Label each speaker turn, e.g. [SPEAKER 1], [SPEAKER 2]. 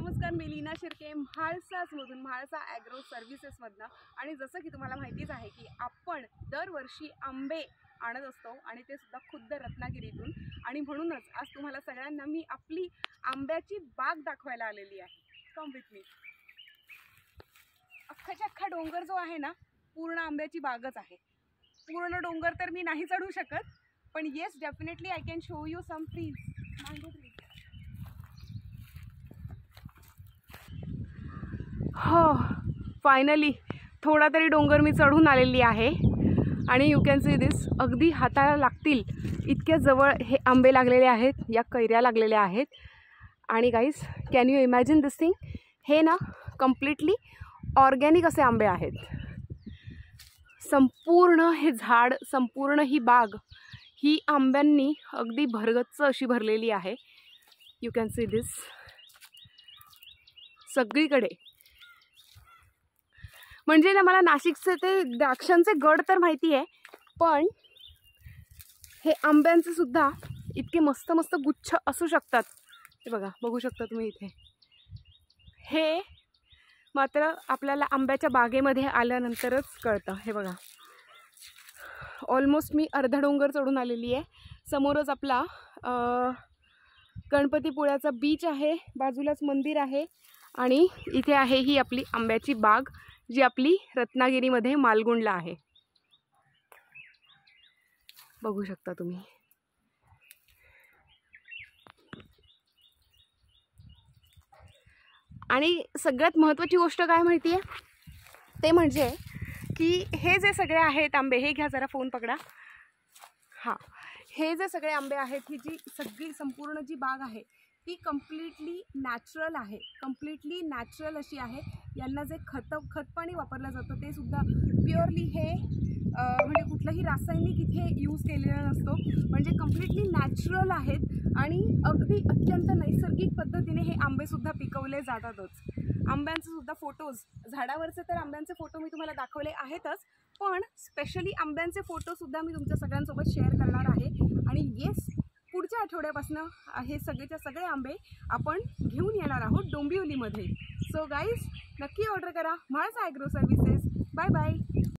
[SPEAKER 1] नमस्कार, मी लीना शिर्के म्हाळसामधून, म्हाळसा ॲग्रो सर्व्हिसेसमधनं. आणि जसं की तुम्हाला माहितीच आहे की आपण दरवर्षी आंबे आणत असतो आणि ते सुद्धा खुद्द रत्नागिरीतून. आणि म्हणूनच आज तुम्हाला सगळ्यांना मी आपली आंब्याची बाग दाखवायला आलेली आहे. Come with me. अख्खाच्या अख्खा डोंगर जो आहे ना, पूर्ण आंब्याची बागच आहे. पूर्ण डोंगर तर मी नाही चढू शकत, पण yes definitely I can show you some trees, mango trees. हो, फायनली थोडा तरी डोंगर मी चढून आलेली आहे. आणि यू कॅन सी दिस, अगदी हाताला लागतील इतक्या जवळ हे आंबे लागलेले आहेत, या कैऱ्या लागलेल्या आहेत. आणि guys, can you imagine this thing? हे ना कम्प्लिटली ऑर्गॅनिक असे आंबे आहेत. संपूर्ण हे झाड, संपूर्ण ही बाग ही आंब्यांनी अगदी भरगच्च अशी भरलेली आहे. You can see this. सगळीकडे म्हणजे ना, मला नाशिकचे ते द्राक्षांचे गड तर माहिती आहे, पण हे आंब्यांचे सुद्धा इतके मस्त मस्त गुच्छ असू शकतात. हे बघा, बघू शकता तुम्ही इथे. हे मात्र आपल्याला आंब्याच्या बागेमध्ये आल्यानंतरच कळतं. हे बघा, ऑलमोस्ट मी अर्धा डोंगर चढून आलेली आहे. समोरच आपला गणपतीपुळ्याचा बीच आहे, बाजूलाच मंदिर आहे आणि इथे आहे ही आपली आंब्याची बाग, जी आपली रत्नागिरीमध्ये मालगुंडला आहे. बघू शकता तुम्ही. आणि सगळ्यात महत्त्वाची गोष्ट काय माहिती आहे, ते म्हणजे की हे जे सगळे आहेत आंबे, हे घ्या जरा, फोन पकडा. हां, हे जे सगळे आंबे आहेत, ही जी सगळी संपूर्ण जी बाग आहे ती कम्प्लिटली नॅचरल आहे. कम्प्लिटली नॅचरल अशी आहे. यांना जे खतपाणी वापरलं जातं ते सुद्धा प्युअरली हे म्हणजे कुठलंही रासायनिक इथे यूज केलेला नसतो. म्हणजे कम्प्लिटली नॅचरल आहेत आणि अगदी अत्यंत नैसर्गिक पद्धतीने हे आंबेसुद्धा पिकवले जातातच. आंब्यांचे सुद्धा फोटोज, झाडावरचे तर आंब्यांचे फोटो मी तुम्हाला दाखवले आहेतच, पण स्पेशली आंब्यांचे फोटोसुद्धा मी तुमच्या सगळ्यांसोबत शेअर करणार आहे. आणि येस, पुढच्या आठवड्यापासून हे सगळेच्या सगळे आंबे आपण घेऊन येणार आहोत डोंबिवलीमध्ये. सो गाईज, नक्की ऑर्डर करा Mhalsa agro services. Bye bye.